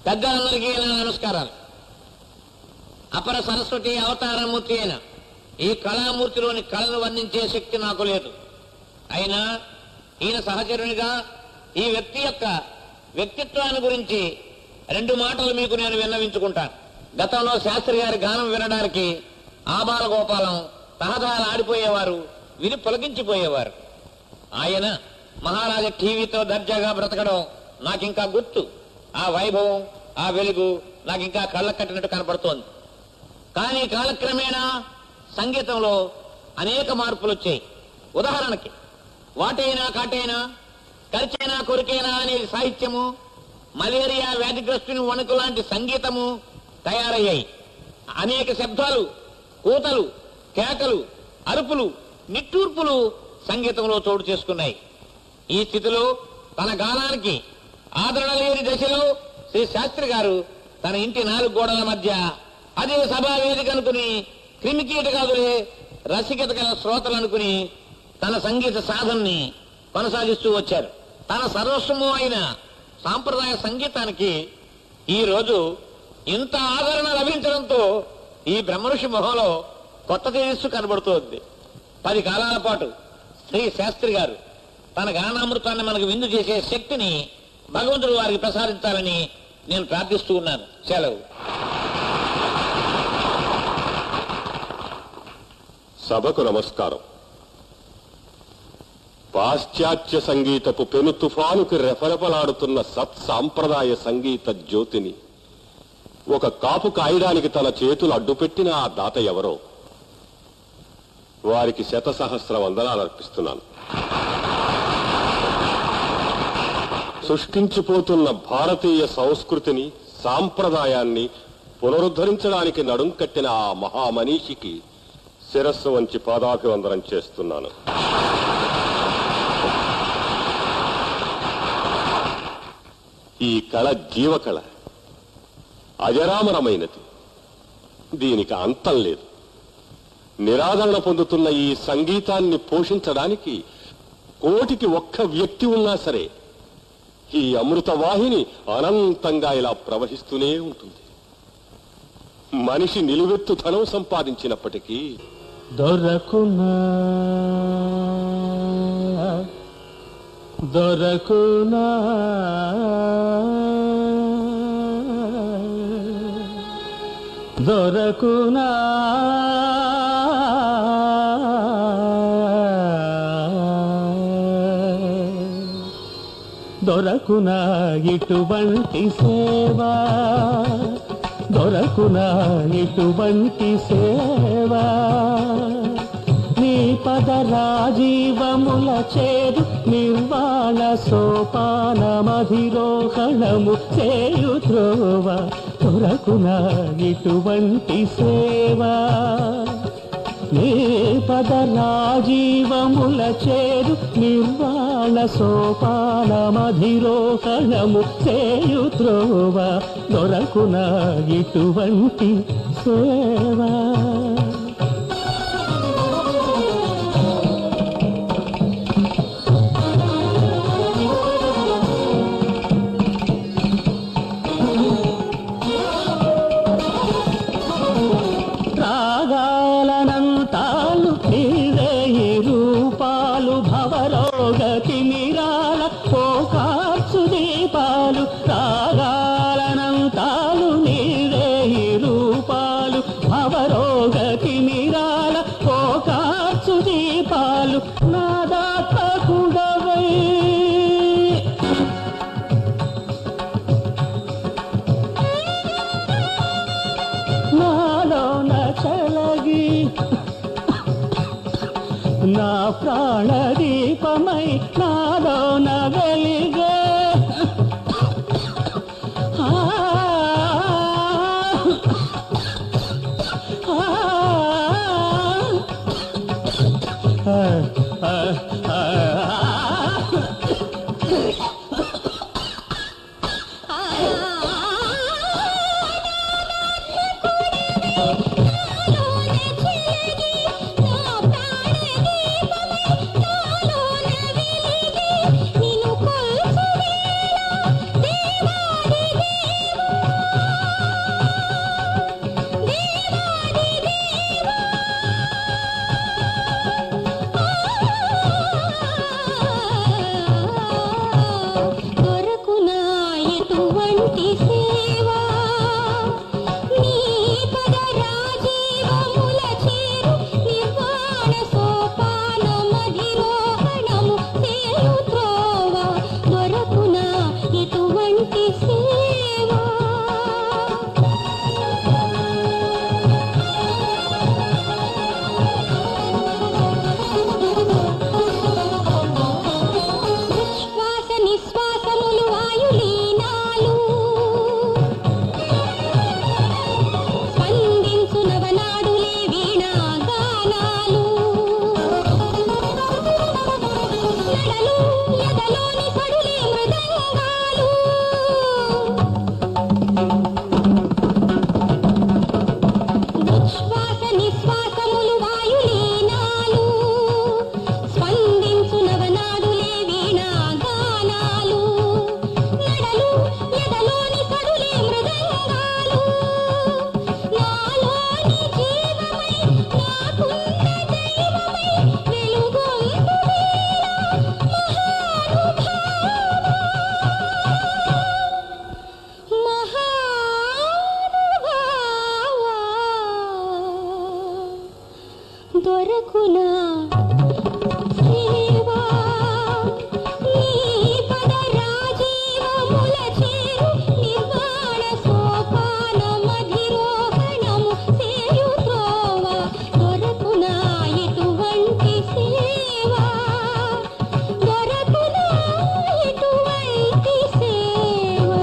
పెద్దలందరికీ నా నమస్కారాలు. అపర సరస్వతి అవతారమూర్తి అయిన ఈ కళామూర్తిలోని కళను వర్ణించే శక్తి నాకు లేదు. అయినా ఈయన సహచరునిగా ఈ వ్యక్తి యొక్క వ్యక్తిత్వాన్ని గురించి 2 మాటలు మీకు నేను విన్నవించుకుంటాను. గతంలో శాస్త్రి గారి గానం వినడానికి ఆబాలగోపాలం తహతహలు ఆడిపోయేవారు, విని పులకించిపోయేవారు. ఆయన మహారాజా టీవీతో దర్జాగా బ్రతకడం నాకింకా గుర్తు. ఆ వైభవం, ఆ వెలుగు నాకింకా కళ్ళ కట్టినట్టు కనపడుతోంది. కానీ కాలక్రమేణా సంగీతంలో అనేక మార్పులు వచ్చాయి. ఉదాహరణకి వాటైనా కాటైనా, కరిచైనా కొరికైనా అనేది సాహిత్యము, మలేరియా వ్యాధిగ్రస్తుని వణుకు లాంటి సంగీతము తయారయ్యాయి. అనేక శబ్దాలు, కూతలు, కేకలు, అరుపులు, నిట్టూర్పులు సంగీతంలో చోటు చేసుకున్నాయి. ఈ స్థితిలో తన గానానికి ఆదరణ లేని దశలో శ్రీ శాస్త్రి గారు తన ఇంటి 4 గోడల మధ్య అదే సభా వేదిక అనుకుని, క్రిమికీటకాదులే రసికత గల శ్రోతలు అనుకుని తన సంగీత సాధనని కొనసాగిస్తూ వచ్చారు. తన సర్వస్వము అయిన సాంప్రదాయ సంగీతానికి ఈ రోజు ఇంత ఆదరణ లభించడంతో ఈ బ్రహ్మఋషి మొహంలో కొత్త తేజస్సు కనబడుతోంది. 10 కాలాల పాటు శ్రీ శాస్త్రి గారు తన గానామృతాన్ని మనకు విందు చేసే శక్తిని భగవంతుడు వారికి ప్రసాదించాలని నేను ప్రార్థిస్తూ ఉన్నాను. సెలవు. సభకు నమస్కారం. పాశ్చాత్య సంగీతపు పెను తుఫానుకి రెఫరెపలాడుతున్న సత్సాంప్రదాయ సంగీత జ్యోతిని ఒక కాపు కాయడానికి తన చేతులు అడ్డుపెట్టిన ఆ దాత ఎవరో వారికి 100,000 వందనాలు అర్పిస్తున్నాను. సృష్టించిపోతున్న భారతీయ సంస్కృతిని, సాంప్రదాయాన్ని పునరుద్ధరించడానికి నడుం కట్టిన ఆ మహామనీషికి శిరస్సు వంచి పాదాభివందనం చేస్తున్నాను. ఈ కళ జీవకళ, అజరామరమైనది. దీనికి అంతం లేదు. నిరాదరణ పొందుతున్న ఈ సంగీతాన్ని పోషించడానికి 1,000,000కి 1 వ్యక్తి ఉన్నా సరే ఈ అమృత వాహిని అనంతంగా ఇలా ప్రవహిస్తూనే ఉంటుంది. మనిషి నిలువెత్తు ధనం సంపాదించినప్పటికీ దొరకునా దొరకునా దొరకునా దొరకునా ఇటువంటి సేవా, దొరకునా ఇటువంటి సేవా, నీ పద రాజీవముల చేరు నిర్వాణ సోపానమధిరోహణము చేయు త్రోవ. దొరకునా ఇటువంటి సేవా, నీ పద రాజీవముల చేరు నిర్వాణ సోపానమధిరోహణము చేయు త్రోవ. దొరకునా ఇటువంటి సేవా. రాగాలనంతాలు నీవే రూపాలు, భవరోగతి నిరాల పోకార్చు దీపాలు. రాగాలనంతాలు నీవే రూపాలు, భవరోగతి నిరాల పోకార్చు దీపాలు. నాదాత్మకుడవై నాలోన చలగి నా ప్రాణదీపమై నాలోన వెలిగే. నిన్ను కొల్చు దొరకునా సేవా నీ పద రాజీవముల చేరు నిర్వాణ సోపాన మధిరోహణము సేయు త్రోవ దొరకునా ఇటువంటి సేవా దొరకునా ఇటువంటి సేవా.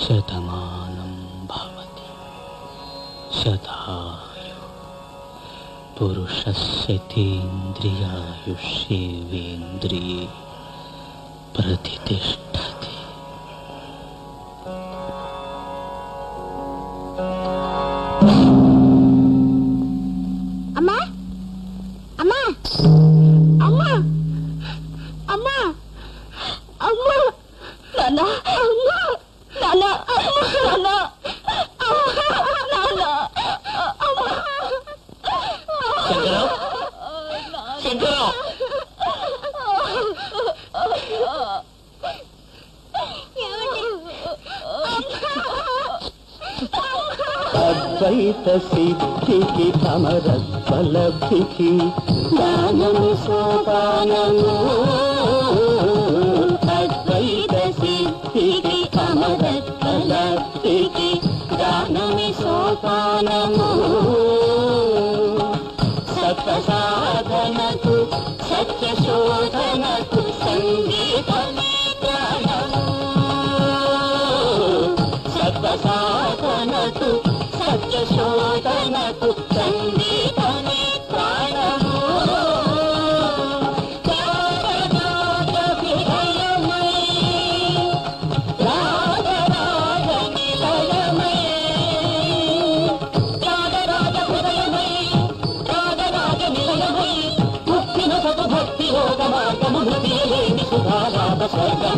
శతమానం భవతి శతాయు పురుషస్యేంద్రియాయుష్యేవేంద్రియే ప్రతిష్టతి. అమ్మా అమ్మా అమ్మా అమ్మా అమ్మా నాన్న అమ్మా నాన్న నాన్న నాన్న అమ్మా శంకరం శంకరం అద్వైత సిద్ధికి సమరస్వలబ్ధికి జ్ఞానము సోపానము. అద్వైత సిద్ధికి సమరస్వలబ్ధికి జ్ఞానమి సోపానము. సత్య సాధనకు సత్య శోధనకు సంగీతమే జ్ఞానము. సత్య సాధనకు సత్య శోధనకు సంగీతమే ప్రాణము. రాగరాగ విలయమై రాగరాగ నిలయమై రాగరాగ హృదయమై రాగరాగ నిలయమై ముక్తిన సతు భక్తి యోగ మార్గము హృదయలేని సుధాలాభ స్వర్గము.